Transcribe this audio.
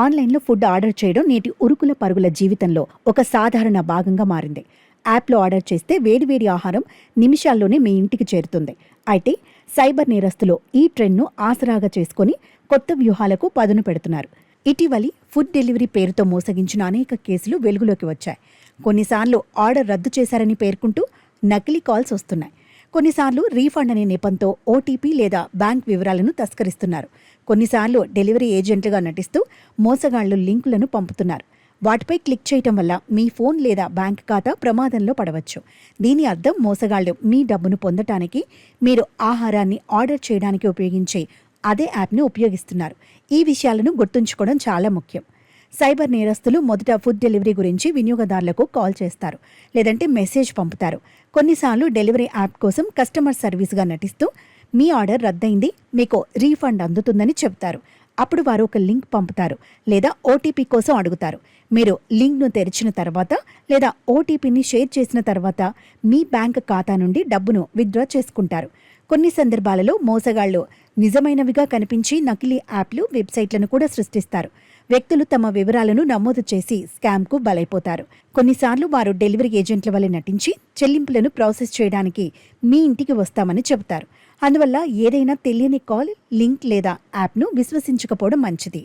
ఆన్లైన్లో food order చేయడం నేటి ఉరుకుల పరుగుల జీవితంలో ఒక సాధారణ భాగంగా మారింది. యాప్లో ఆర్డర్ చేస్తే వేడివేడి ఆహారం నిమిషాల్లోనే మీ ఇంటికి చేరుతుంది. అయితే సైబర్ నేరస్తులు ఈ ట్రెండ్ను ఆసరాగా చేసుకుని కొత్త వ్యూహాలకు పదును పెడుతున్నారు. ఇటీవలి ఫుడ్ డెలివరీ పేరుతో మోసగించిన అనేక కేసులు వెలుగులోకి వచ్చాయి. కొన్నిసార్లు ఆర్డర్ రద్దు చేశారని పేర్కొంటూ నకిలీ కాల్స్ వస్తున్నాయి. కొన్నిసార్లు రీఫండ్ అనే నెపంతో ఓటీపీ లేదా బ్యాంక్ వివరాలను తస్కరిస్తున్నారు. కొన్నిసార్లు డెలివరీ ఏజెంట్లుగా నటిస్తూ మోసగాళ్లు లింకులను పంపుతున్నారు. వాటిపై క్లిక్ చేయటం వల్ల మీ ఫోన్ లేదా బ్యాంక్ ఖాతా ప్రమాదంలో పడవచ్చు. దీని అర్థం మోసగాళ్లు మీ డబ్బును పొందటానికి మీరు ఆహారాన్ని ఆర్డర్ చేయడానికి ఉపయోగించే అదే యాప్ను ఉపయోగిస్తున్నారు. ఈ విషయాలను గుర్తుంచుకోవడం చాలా ముఖ్యం. సైబర్ నేరస్తులు మొదట ఫుడ్ డెలివరీ గురించి వినియోగదారులకు కాల్ చేస్తారు, లేదంటే మెసేజ్ పంపుతారు. కొన్నిసార్లు డెలివరీ యాప్ కోసం కస్టమర్ సర్వీస్గా నటిస్తూ మీ ఆర్డర్ రద్దయింది, మీకు రీఫండ్ అందుతుందని చెప్తారు. అప్పుడు వారు ఒక లింక్ పంపుతారు లేదా ఓటీపీ కోసం అడుగుతారు. మీరు లింక్ను తెరిచిన తర్వాత లేదా ఓటీపీని షేర్ చేసిన తర్వాత మీ బ్యాంక్ ఖాతా నుండి డబ్బును విత్డ్రా చేసుకుంటారు. కొన్ని సందర్భాలలో మోసగాళ్లు నిజమైనవిగా కనిపించి నకిలీ యాప్లు, వెబ్సైట్లను కూడా సృష్టిస్తారు. వ్యక్తులు తమ వివరాలను నమోదు చేసి స్కామ్కు బలైపోతారు. కొన్నిసార్లు వారు డెలివరీ ఏజెంట్ల వలె నటించి చెల్లింపులను ప్రాసెస్ చేయడానికి మీ ఇంటికి వస్తామని చెబుతారు. అందువల్ల ఏదైనా తెలియని కాల్, లింక్ లేదా యాప్ను విశ్వసించకపోవడం మంచిది.